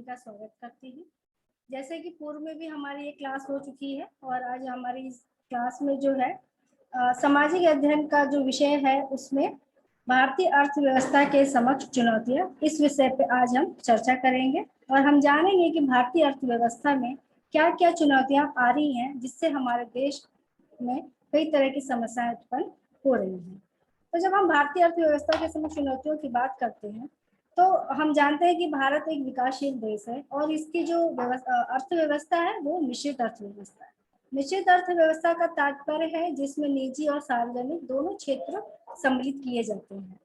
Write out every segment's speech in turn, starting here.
इनका स्वागत करती हूँ। जैसे कि पूर्व में भी हमारी एक क्लास हो चुकी है और आज हमारी इस क्लास में जो है सामाजिक अध्ययन का जो विषय है उसमें भारतीय अर्थव्यवस्था के समक्ष चुनौतियां, इस विषय पे आज हम चर्चा करेंगे और हम जानेंगे कि भारतीय अर्थव्यवस्था में क्या क्या चुनौतियां आ रही हैं जिससे हमारे देश में कई तरह की समस्याएं उत्पन्न हो रही हैं। तो जब हम भारतीय अर्थव्यवस्था के समक्ष चुनौतियों की बात करते हैं तो हम जानते हैं कि भारत एक विकासशील देश है और इसकी जो अर्थव्यवस्था है वो मिश्रित अर्थव्यवस्था है। मिश्रित अर्थव्यवस्था का तात्पर्य है जिसमें निजी और सार्वजनिक दोनों क्षेत्र सम्मिलित किए जाते हैं।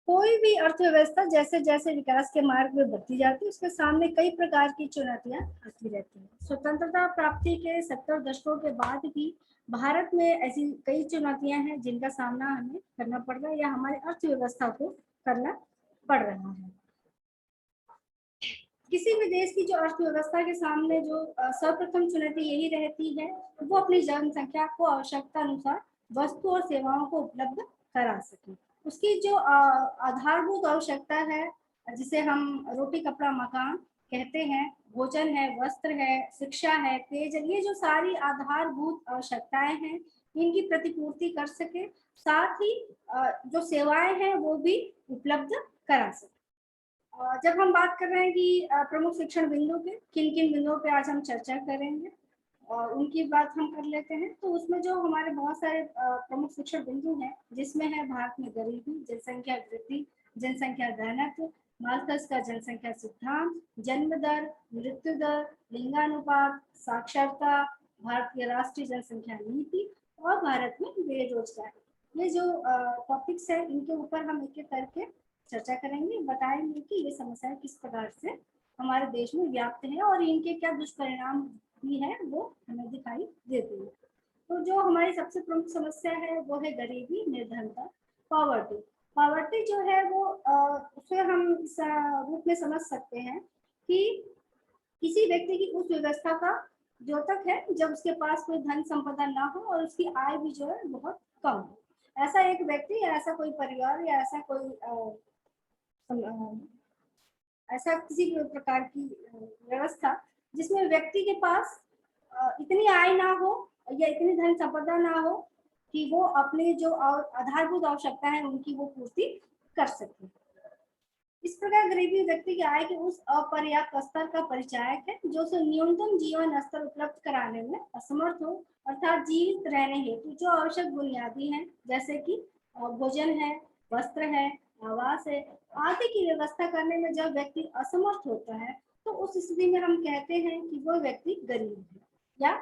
कोई भी अर्थव्यवस्था जैसे जैसे विकास के मार्ग में बढ़ती जाती है उसके सामने कई प्रकार की चुनौतियां आती रहती हैं। स्वतंत्रता प्राप्ति के 70 दशकों के बाद भी भारत में ऐसी कई चुनौतियां हैं जिनका सामना हमें करना पड़ रहा है या हमारी अर्थव्यवस्था को करना पड़ रहा है। किसी भी देश की जो अर्थव्यवस्था के सामने जो सर्वप्रथम चुनौती यही रहती है वो अपनी जनसंख्या को आवश्यकता अनुसार वस्तु और सेवाओं को उपलब्ध करा सके। उसकी जो आधारभूत आवश्यकता है जिसे हम रोटी कपड़ा मकान कहते हैं, भोजन है, वस्त्र है, शिक्षा है, पेयजल, ये जो सारी आधारभूत आवश्यकताएं हैं इनकी प्रतिपूर्ति कर सके, साथ ही जो सेवाएं हैं वो भी उपलब्ध करा सके। जब हम बात कर रहे हैं कि प्रमुख शिक्षण बिंदु के किन किन बिंदुओं पे आज हम चर्चा करेंगे और उनकी बात हम कर लेते हैं। तो उसमें जो हमारे बहुत सारे प्रमुख शिक्षण बिंदु हैं जिसमें है भारत में गरीबी, जनसंख्या वृद्धि, जनसंख्या घनत्व, माल्थस का जनसंख्या सिद्धांत, जन्म दर, मृत्यु दर, लिंगानुपात, साक्षरता, भारतीय राष्ट्रीय जनसंख्या नीति और भारत में बेरोजगारी। ये जो टॉपिक्स है इनके ऊपर हम एक एक करके चर्चा करेंगे, बताएंगे कि ये समस्याएं किस प्रकार से हमारे देश में व्याप्त है और इनके क्या दुष्परिणाम भी है वो हमें दिखाई देते हैं। तो जो हमारी सबसे प्रमुख समस्या है वो है गरीबी, निर्धनता, पॉवर्टी। पॉवर्टी जो है वो उसे हम इस रूप में समझ सकते हैं कि किसी व्यक्ति की उस व्यवस्था का द्योतक है जब उसके पास कोई धन संपदा ना हो और उसकी आय भी जो है बहुत कम हो। ऐसा एक व्यक्ति या ऐसा कोई परिवार या ऐसा कोई ऐसा किसी भी प्रकार की व्यवस्था जिसमें व्यक्ति के पास इतनी आय ना हो या इतनी धन संपदा ना हो कि वो अपने जो आधारभूत आवश्यकता है उनकी वो पूर्ति कर सके। इस प्रकार गरीबी व्यक्ति की आय के उस अपर्याप्त स्तर का परिचायक है जो उसे न्यूनतम जीवन स्तर उपलब्ध कराने में असमर्थ हो, अर्थात जीवित रहने हेतु जो आवश्यक बुनियादी हैं जैसे कि भोजन है, वस्त्र है, आवास है आदि की व्यवस्था करने में जब व्यक्ति असमर्थ होता है तो उस स्थिति में हम कहते हैं कि वो व्यक्ति गरीब है या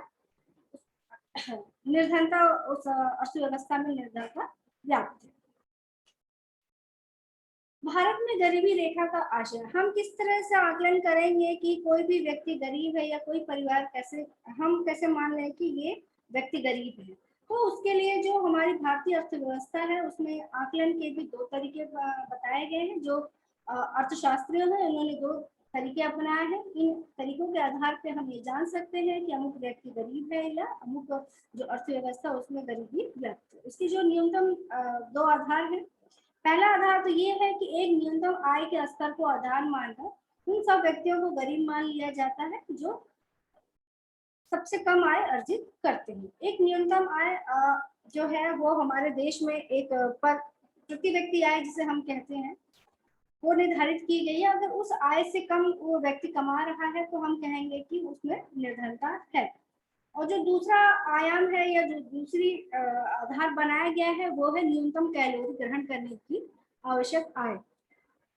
निर्धनता, उस अर्थव्यवस्था में निर्धनता व्याप्त है। भारत में गरीबी रेखा का आशय हम किस तरह से आकलन करेंगे कि कोई भी व्यक्ति गरीब है या कोई परिवार कैसे मान लें कि ये व्यक्ति गरीब है। तो उसके लिए जो हमारी भारतीय अर्थव्यवस्था है उसमें आकलन के भी दो तरीके बताए गए हैं। जो अर्थशास्त्रियों हैं उन्होंने दो तरीके अपनाए हैं। इन तरीकों के आधार पर हम ये जान सकते हैं कि अमुक व्यक्ति गरीब है या अमुक जो अर्थव्यवस्था उसमें गरीबी व्यक्त है। इसकी जो न्यूनतम दो आधार है, पहला आधार तो ये है कि एक न्यूनतम आय के स्तर को आधार मानकर उन सब व्यक्तियों को गरीब मान लिया जाता है जो सबसे कम आय अर्जित करते हैं। एक न्यूनतम आय जो है वो हमारे देश में एक प्रति व्यक्ति आय जिसे हम कहते हैं वो निर्धारित की गई है। अगर उस आय से कम वो व्यक्ति कमा रहा है तो हम कहेंगे कि उसमें निर्धनता है। और जो दूसरा आयाम है या जो दूसरी आधार बनाया गया है वो है न्यूनतम कैलोरी ग्रहण करने की आवश्यक आय।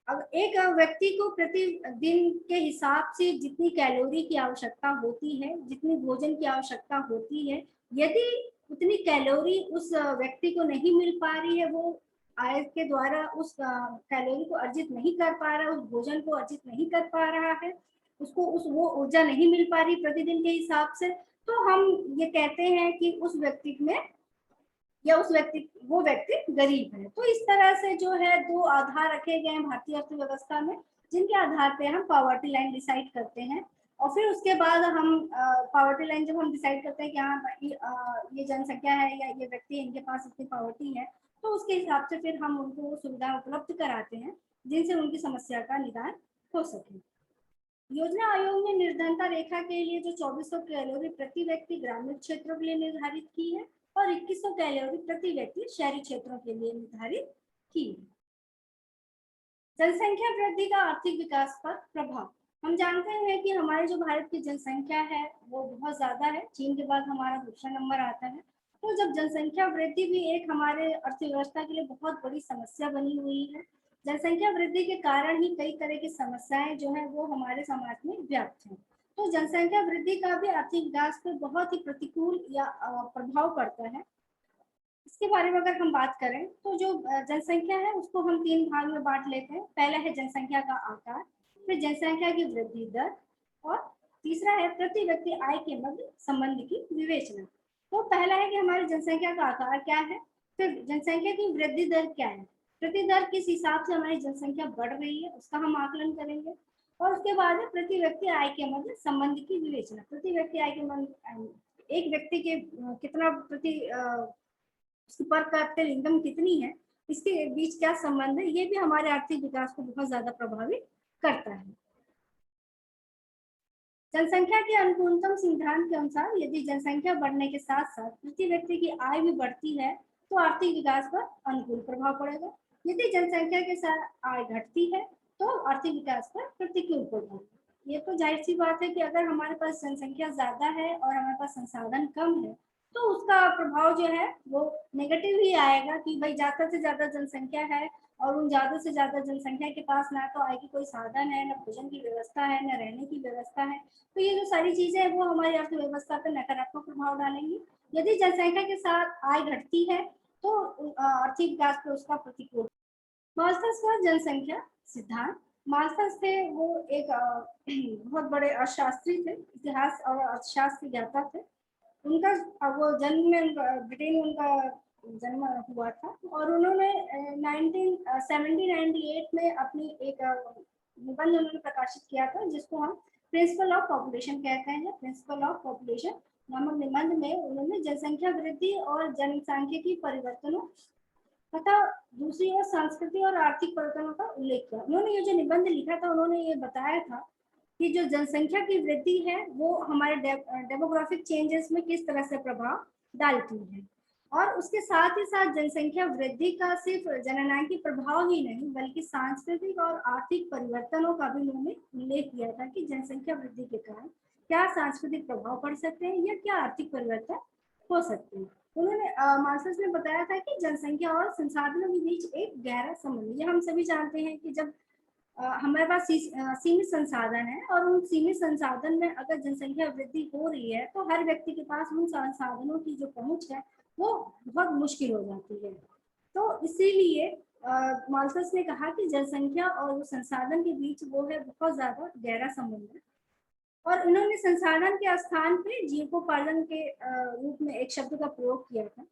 अब एक व्यक्ति को प्रतिदिन के हिसाब से जितनी कैलोरी की आवश्यकता होती है, जितनी भोजन की आवश्यकता होती है, यदि उतनी कैलोरी उस व्यक्ति को नहीं मिल पा रही है, वो आय के द्वारा उस कैलोरी को अर्जित नहीं कर पा रहा है, उस भोजन को अर्जित नहीं कर पा रहा है, उसको वो ऊर्जा नहीं मिल पा रही प्रतिदिन के हिसाब से, तो हम ये कहते हैं कि उस व्यक्ति में या वो व्यक्ति गरीब है। तो इस तरह से जो है दो आधार रखे गए हैं भारतीय अर्थव्यवस्था में जिनके आधार पे हम पॉवर्टी लाइन डिसाइड करते हैं। और फिर उसके बाद हम पॉवर्टी लाइन जब हम डिसाइड करते हैं कि हाँ ये जनसंख्या है या ये व्यक्ति इनके पास इतनी पॉवर्टी है, तो उसके हिसाब से फिर हम उनको सुविधा उपलब्ध कराते हैं जिनसे उनकी समस्या का निदान हो सके। योजना आयोग ने निर्धनता रेखा के लिए जो 2400 कैलोरी प्रति व्यक्ति ग्रामीण क्षेत्रों के लिए निर्धारित की है और 2100 कैलोरी प्रति व्यक्ति शहरी क्षेत्रों के लिए निर्धारित की है। जनसंख्या वृद्धि का आर्थिक विकास पर प्रभाव। हम जानते हैं कि हमारे जो भारत की जनसंख्या है वो बहुत ज्यादा है, चीन के बाद हमारा दूसरा नंबर आता है। तो जब जनसंख्या वृद्धि भी एक हमारे अर्थव्यवस्था के लिए बहुत बड़ी समस्या बनी हुई है, जनसंख्या वृद्धि के कारण ही कई तरह की समस्याएं जो है वो हमारे समाज में व्याप्त हैं। तो जनसंख्या वृद्धि का भी आर्थिक विकास पर बहुत ही प्रतिकूल या प्रभाव पड़ता है। इसके बारे में अगर हम बात करें तो जो जनसंख्या है उसको हम 3 भाग में बांट लेते हैं। पहला है जनसंख्या का आकार, फिर जनसंख्या की वृद्धि दर और तीसरा है प्रति व्यक्ति आय के मध्य संबंध की विवेचना। तो पहला है कि हमारी जनसंख्या का आकार क्या है, फिर जनसंख्या की वृद्धि दर क्या है, प्रति दर किस हिसाब से हमारी जनसंख्या बढ़ रही है उसका हम आकलन करेंगे, और उसके बाद है प्रति व्यक्ति आय के मध्य संबंध की विवेचना। प्रति व्यक्ति आय के मध्य एक व्यक्ति के कितना प्रति उसकी पर कैपिटल इनकम कितनी है, इसके बीच क्या संबंध है, ये भी हमारे आर्थिक विकास को बहुत ज्यादा प्रभावित करता है। जनसंख्या के अनुकूलतम सिद्धांत के अनुसार यदि जनसंख्या बढ़ने के साथ साथ प्रति व्यक्ति की आय भी बढ़ती है तो आर्थिक विकास पर अनुकूल प्रभाव पड़ेगा। यदि जनसंख्या के साथ आय घटती है तो आर्थिक विकास पर प्रतिकूल प्रभाव। ये तो जाहिर सी बात है कि अगर हमारे पास जनसंख्या ज्यादा है और हमारे पास संसाधन कम है तो उसका प्रभाव जो है वो नेगेटिव ही आएगा कि भाई ज्यादा से ज्यादा जनसंख्या है और उन ज्यादा से ज्यादा जनसंख्या के पास ना तो आय की कोई साधन है, ना भोजन की व्यवस्था है, ना रहने की व्यवस्था है। तो ये जो सारी चीजें हैं वो हमारी अर्थव्यवस्था पर नकारात्मक प्रभाव डालेंगी। यदि जनसंख्या के साथ आय घटती है तो आर्थिक विकास पर उसका प्रतिकूल। माल्थस का जनसंख्या सिद्धांत। माल्थस थे वो एक बहुत बड़े अर्थशास्त्री थे, इतिहास और अर्थशास्त्र ज्ञाता थे। उनका वो जन्म में ब्रिटेन में उनका जन्म हुआ था और उन्होंने 1798 में अपनी एक निबंध उन्होंने प्रकाशित किया था जिसको हम प्रिंसिपल ऑफ पॉपुलेशन कहते हैं। प्रिंसिपल ऑफ पॉपुलेशन नामक निबंध में उन्होंने जनसंख्या वृद्धि और जनसांख्यिकी परिवर्तनों तथा दूसरी ओर सांस्कृतिक और आर्थिक परिवर्तनों का उल्लेख किया। उन्होंने ये जो निबंध लिखा था उन्होंने ये बताया था कि जो जनसंख्या की वृद्धि है वो हमारे डेमोग्राफिक चेंजेस में किस तरह से प्रभाव डालती है, और उसके साथ ही साथ जनसंख्या वृद्धि का सिर्फ जननांगी प्रभाव ही नहीं बल्कि सांस्कृतिक और आर्थिक परिवर्तनों का भी उन्होंने उल्लेख किया था कि जनसंख्या वृद्धि के कारण क्या सांस्कृतिक प्रभाव पड़ सकते हैं या क्या आर्थिक परिवर्तन हो सकते हैं। उन्होंने मार्क्स ने बताया था कि जनसंख्या और संसाधनों के बीच एक गहरा संबंध। ये हम सभी जानते हैं कि जब हमारे पास सीमित संसाधन है और उन सीमित संसाधन में अगर जनसंख्या वृद्धि हो रही है तो हर व्यक्ति के पास उन संसाधनों की जो पहुंच है वो बहुत मुश्किल हो जाती है। तो इसीलिए माल्थस ने कहा कि जनसंख्या और संसाधन के बीच वो है बहुत ज्यादा गहरा संबंध है, और उन्होंने संसाधन के स्थान पे जीविकोपार्जन के रूप में एक शब्द का प्रयोग किया था।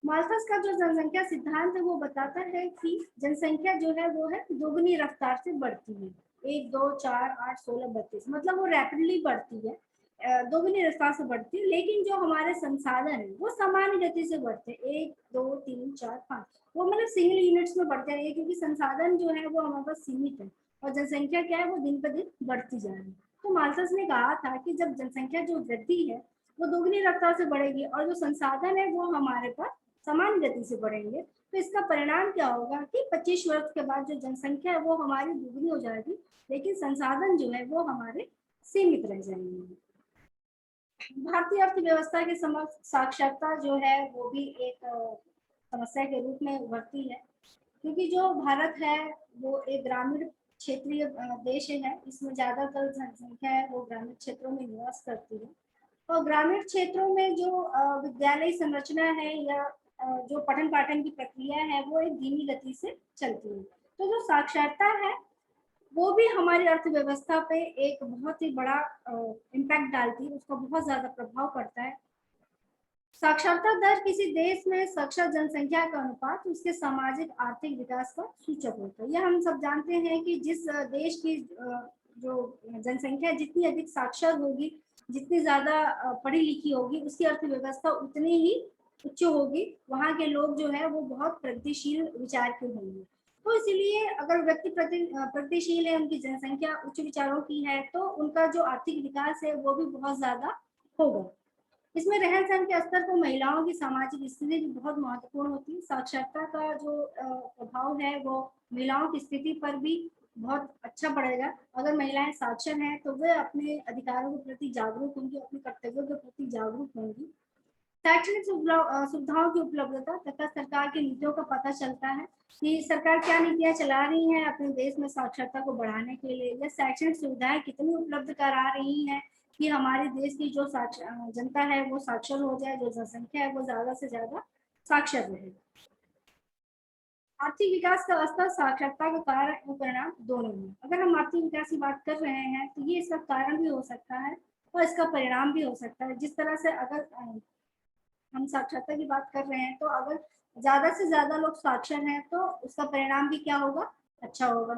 माल्थस का जो जनसंख्या सिद्धांत है वो बताता है कि जनसंख्या जो है वो है दोगुनी रफ्तार से बढ़ती है। 1, 2, 4, 8, 16, 32 मतलब वो रैपिडली बढ़ती है, दोगुनी रफ्तार से बढ़ती है। लेकिन जो हमारे संसाधन है वो सामान्य गति से बढ़ते हैं, 1, 2, 3, 4, 5 वो मतलब सिंगल यूनिट्स में बढ़ते रहे क्योंकि संसाधन जो है वो हमारे पास सीमित है और जनसंख्या क्या है वो दिन पर दिन बढ़ती जा रही है। तो माल्थस ने कहा था कि जब जनसंख्या जो वृद्धि है वो दोगुनी रफ्तार से बढ़ेगी और जो संसाधन है वो हमारे पास समान गति से बढ़ेंगे तो इसका परिणाम क्या होगा कि 25 वर्ष के बाद जो जनसंख्या है वो हमारी दुगनी हो जाएगी लेकिन संसाधन जो है वो हमारे सीमित रह जाएंगे। भारतीय अर्थव्यवस्था के समक्ष साक्षरता जो है वो भी एक समस्या के रूप में उभरती है क्योंकि जो भारत है वो एक ग्रामीण क्षेत्रीय देश है। इसमें ज्यादातर जनसंख्या है वो ग्रामीण क्षेत्रों में निवास करती है और ग्रामीण क्षेत्रों में जो विद्यालय संरचना है या जो पठन पाठन की प्रक्रिया है वो एक धीमी गति से चलती है। तो जो साक्षरता है वो भी हमारी अर्थव्यवस्था पे एक बहुत ही बड़ा इम्पैक्ट डालती है, उसका बहुत ज्यादा प्रभाव पड़ता है। साक्षरता दर किसी देश में साक्षर जनसंख्या का अनुपात उसके सामाजिक आर्थिक विकास का सूचक होता है। यह हम सब जानते हैं कि जिस देश की जो जनसंख्या जितनी अधिक साक्षर होगी, जितनी ज्यादा पढ़ी लिखी होगी, उसकी अर्थव्यवस्था उतनी ही उच्च होगी, वहाँ के लोग जो है वो बहुत प्रगतिशील विचार के होंगे। तो इसलिए अगर व्यक्ति प्रगतिशील है, उनकी जनसंख्या उच्च विचारों की है, तो उनका जो आर्थिक विकास है वो भी बहुत ज्यादा होगा। इसमें रहन सहन के स्तर पर महिलाओं की सामाजिक स्थिति भी बहुत महत्वपूर्ण होती है। साक्षरता का जो प्रभाव है वो महिलाओं की स्थिति पर भी बहुत अच्छा पड़ेगा। अगर महिलाएं साक्षर हैं तो वे अपने अधिकारों के प्रति जागरूक होंगी, अपने कर्तव्यों के प्रति जागरूक होंगी। शैक्षणिक सुविधाओं की उपलब्धता तथा सरकार की नीतियों का पता चलता है कि सरकार क्या नीतियां चला रही हैं अपने देश में साक्षरता को बढ़ाने के लिए, या शैक्षणिक सुविधाएं कितनी उपलब्ध करा रही हैं कि हमारे देश की जो जनता है वो साक्षर हो जाए, जो जनसंख्या है वो ज्यादा से ज्यादा साक्षर रहे। आर्थिक विकास का स्तर साक्षरता का कारण और परिणाम दोनों है। अगर हम आर्थिक विकास की बात कर रहे हैं तो ये इसका कारण भी हो सकता है और इसका परिणाम भी हो सकता है। जिस तरह से अगर हम साक्षरता की बात कर रहे हैं तो अगर ज्यादा से ज्यादा लोग साक्षर हैं तो उसका परिणाम भी क्या होगा, अच्छा होगा।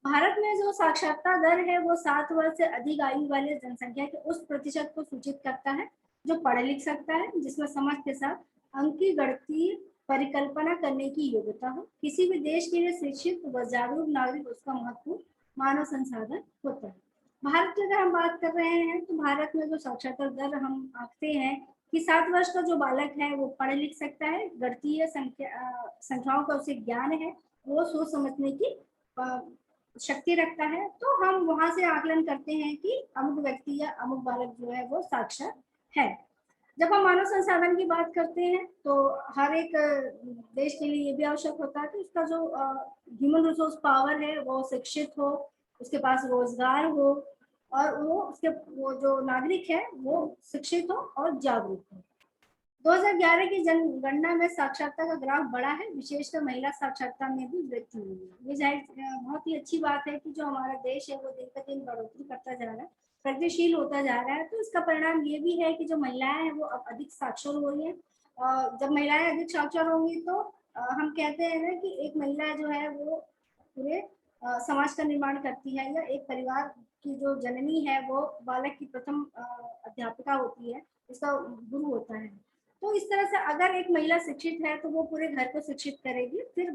भारत में जो साक्षरता दर है वो 7 वर्ष से अधिक आयु वाले जनसंख्या के उस प्रतिशत को सूचित करता है जो पढ़ लिख सकता है, जिसमें समझ के साथ अंक की गणितीय परिकल्पना करने की योग्यता हो। किसी भी देश के लिए शिक्षित व जागरूक नागरिक उसका महत्वपूर्ण मानव संसाधन होता है। भारत की अगर हम बात कर रहे हैं तो भारत में जो साक्षरता दर हम आंकते हैं कि 7 वर्ष का जो बालक है वो पढ़ लिख सकता है, गणितीय संख्याओं का उसे ज्ञान है, वो सोच समझने की शक्ति रखता है। तो हम वहां से आकलन करते हैं कि अमुक व्यक्ति या अमुक बालक जो है वो साक्षर है। जब हम मानव संसाधन की बात करते हैं तो हर एक देश के लिए ये भी आवश्यक होता है कि उसका जो ह्यूमन रिसोर्स पावर है वो शिक्षित हो, उसके पास रोजगार हो और वो जो नागरिक है वो शिक्षित हो और जागरूक हो। 2011 की जनगणना में साक्षरता का ग्राफ बढ़ा है, विशेषकर महिला साक्षरता में भी वृद्धि हुई है। ये जाहिर बहुत ही अच्छी बात है कि जो हमारा देश है वो दिन ब दिन बढ़ोतरी करता जा रहा है, प्रगतिशील होता जा रहा है। तो इसका परिणाम ये भी है कि जो महिलाएं हैं वो अब अधिक साक्षर हो रही है। जब महिलाएं अधिक साक्षर होंगी तो हम कहते हैं ना कि एक महिला जो है वो पूरे समाज का निर्माण करती है, या एक परिवार की जो जननी है वो बालक की प्रथम अध्यापिका होती है, उसका गुरु होता है। तो इस तरह से अगर एक महिला शिक्षित है तो वो पूरे घर को शिक्षित करेगी, फिर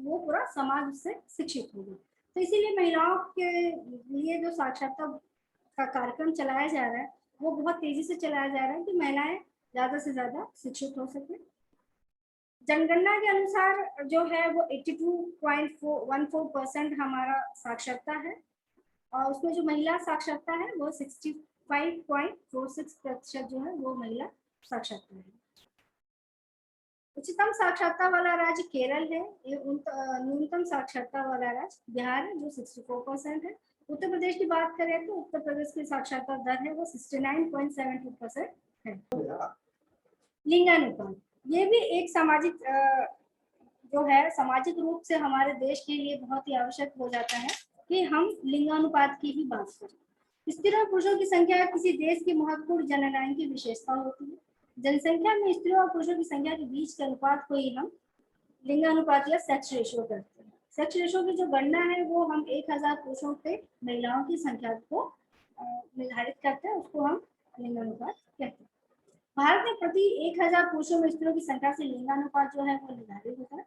वो पूरा समाज उससे शिक्षित होगा। तो इसीलिए महिलाओं के लिए जो साक्षरता का कार्यक्रम चलाया जा रहा है वो बहुत तेजी से चलाया जा रहा है कि महिलाएं ज्यादा से ज्यादा शिक्षित हो सके। जनगणना के अनुसार जो है वो 82.14% हमारा साक्षरता है, और उसमें जो महिला साक्षरता है वो 65.46% जो है वो महिला साक्षरता है। उच्चतम साक्षरता वाला राज्य केरल है, न्यूनतम साक्षरता वाला राज्य बिहार है जो 64% है। उत्तर प्रदेश की बात करें तो उत्तर प्रदेश की साक्षरता दर है वो 69.72% है। लिंगानुपात ये भी एक सामाजिक जो है सामाजिक रूप से हमारे देश के लिए बहुत ही आवश्यक हो जाता है कि हम लिंगानुपात की ही बात करें। स्त्रियों और पुरुषों की संख्या किसी देश की महत्वपूर्ण जनगणना विशेषता होती है। जनसंख्या में स्त्रियों और पुरुषों की संख्या के बीच के अनुपात को ही हम लिंगानुपात या सेक्स रेशियो करते हैं। सेक्स रेशियो की जो गणना है वो हम 1000 पुरुषों पे महिलाओं की संख्या को निर्धारित करते हैं, उसको हम लिंगानुपात कहते हैं। भारत में प्रति 1000 पुरुषों में स्त्रियों की संख्या से लिंगानुपात जो है वो निर्धारित होता है।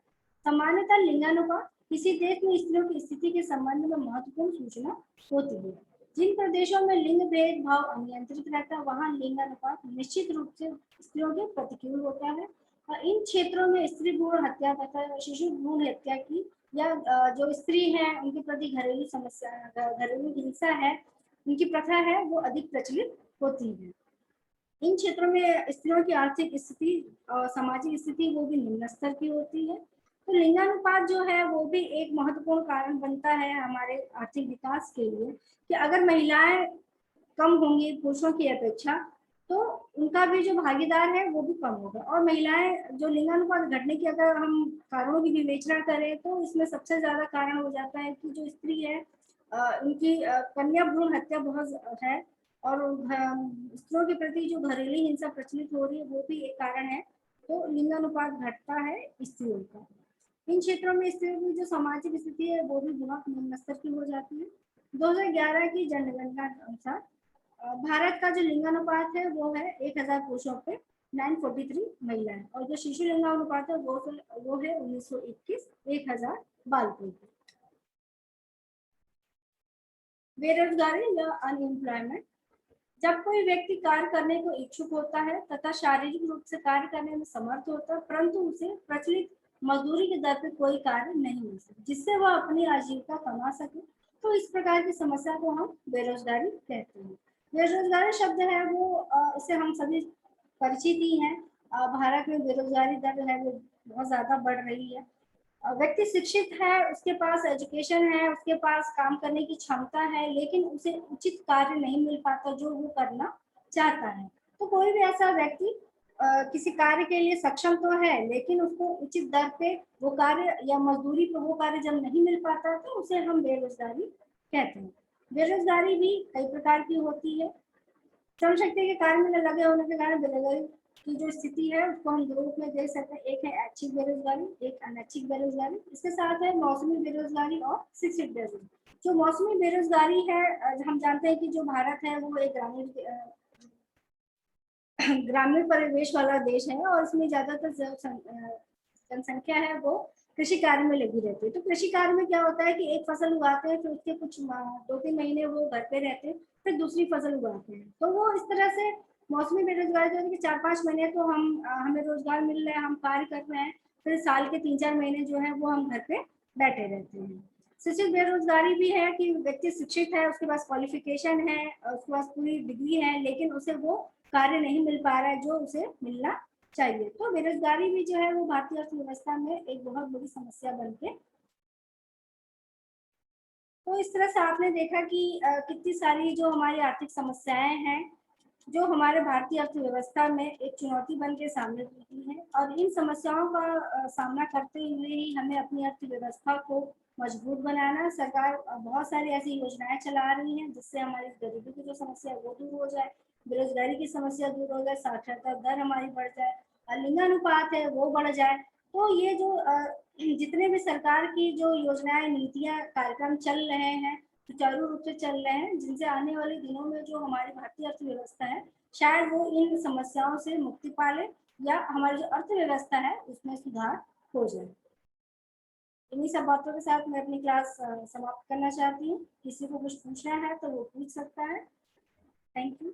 सामान्यतः लिंगानुपात किसी देश में स्त्रियों की स्थिति के संबंध में महत्वपूर्ण सूचना होती है। जिन प्रदेशों में लिंग भेदभाव अनियंत्रित रहता है वहां लिंगानुपात निश्चित रूप से स्त्रियों के प्रतिकूल होता है। और इन क्षेत्रों में स्त्री भ्रूण हत्या तथा शिशु भ्रूण हत्या की या जो स्त्री है उनके प्रति घरेलू समस्या, घरेलू हिंसा है, उनकी प्रथा है वो अधिक प्रचलित होती है। इन क्षेत्रों में स्त्रियों की आर्थिक स्थिति और सामाजिक स्थिति वो भी निम्न स्तर की होती है। तो लिंगानुपात जो है वो भी एक महत्वपूर्ण कारण बनता है हमारे आर्थिक विकास के लिए कि अगर महिलाएं कम होंगी पुरुषों की अपेक्षा तो उनका भी जो भागीदार है वो भी कम होगा। और महिलाएं जो लिंगानुपात घटने की अगर हम कारणों की विवेचना करें तो इसमें सबसे ज्यादा कारण हो जाता है कि जो स्त्री है उनकी कन्या भ्रूण हत्या बहुत है, और स्त्रियों के प्रति जो घरेलू हिंसा प्रचलित हो रही है वो भी एक कारण है। तो लिंगानुपात घटता है स्त्रियों का। इन क्षेत्रों में स्त्रियों की जो सामाजिक स्थिति है वो भी बहुत निम्न स्तर की हो जाती है। 2011 की जनगणना के अनुसार भारत का जो लिंगानुपात है वो है 1000 पुरुषों पे 943 महिलाएं, और जो शिशु लिंगानुपात है वो है 1921, 1000 बालकों की। बेरोजगारी या अनएम्प्लॉयमेंट, जब कोई व्यक्ति कार्य करने को इच्छुक होता है तथा शारीरिक रूप से कार्य करने में समर्थ होता है, परंतु उसे प्रचलित मजदूरी के दर पर कोई कार्य नहीं मिल सकता जिससे वह अपनी आजीविका कमा सके, तो इस प्रकार की समस्या को हम बेरोजगारी कहते हैं। बेरोजगारी शब्द है वो इसे हम सभी परिचित ही हैं। भारत में बेरोजगारी दर है वो बहुत ज्यादा बढ़ रही है। व्यक्ति शिक्षित है, उसके पास एजुकेशन है, उसके पास काम करने की क्षमता है, लेकिन उसे उचित कार्य नहीं मिल पाता जो वो करना चाहता है। तो कोई भी ऐसा व्यक्ति किसी कार्य के लिए सक्षम तो है, लेकिन उसको उचित दर पे वो कार्य या मजदूरी पे वो कार्य जब नहीं मिल पाता तो उसे हम बेरोजगारी कहते हैं। बेरोजगारी भी कई प्रकार की होती है। श्रम शक्ति के कार्य में लगे होने के कारण बेरोजगारी की जो स्थिति है उसको हम दो रूप में देख सकते हैं, एक है ऐच्छिक बेरोजगारी, एक अनैच्छिक बेरोजगारी। इसके साथ है मौसमी बेरोजगारी और शिक्षित बेरोजगारी। जो मौसमी बेरोजगारी है, हम जानते हैं कि जो भारत है वो एक ग्रामीण परिवेश वाला देश है और इसमें ज्यादातर जनसंख्या है वो कृषि कार्य में लगी रहती है। तो कृषि कार्य में क्या होता है कि एक फसल उगाते हैं, फिर उसके कुछ 2-3 महीने वो घर पे रहते हैं, फिर दूसरी फसल उगाते हैं। तो वो इस तरह से मौसमी बेरोजगारी जो है कि 4-5 महीने तो हमें रोजगार मिल रहा है, हम कार्य कर रहे हैं, फिर साल के 3-4 महीने जो है वो हम घर पे बैठे रहते हैं। शिक्षित बेरोजगारी भी है कि व्यक्ति शिक्षित है, उसके पास क्वालिफिकेशन है, उसके पास पूरी डिग्री है, लेकिन उसे वो कार्य नहीं मिल पा रहा है जो उसे मिलना चाहिए। तो बेरोजगारी भी जो है वो भारतीय अर्थव्यवस्था में एक बहुत बड़ी समस्या बन के, तो इस तरह से आपने देखा कि कितनी सारी जो हमारी आर्थिक समस्याएं हैं जो हमारे भारतीय अर्थव्यवस्था में एक चुनौती बन के सामने खड़ी है, और इन समस्याओं का सामना करते हुए ही हमें अपनी अर्थव्यवस्था को मजबूत बनाना। सरकार बहुत सारी ऐसी योजनाएं चला रही हैं जिससे हमारी गरीबी की जो समस्या है वो दूर हो जाए, बेरोजगारी की समस्या दूर हो जाए, साक्षरता दर हमारी बढ़ जाए और लिंगानुपात है वो बढ़ जाए। तो ये जो जितने भी सरकार की जो योजनाएं, नीतियां, कार्यक्रम चल रहे हैं सुचारू रूप से चल रहे हैं, जिनसे आने वाले दिनों में जो हमारी भारतीय अर्थव्यवस्था है शायद वो इन समस्याओं से मुक्ति पा ले या हमारी जो अर्थव्यवस्था है उसमें सुधार हो जाए। इन्हीं सब बातों के साथ मैं अपनी क्लास समाप्त करना चाहती हूँ। किसी को कुछ पूछना है तो वो पूछ सकता है। Thank you.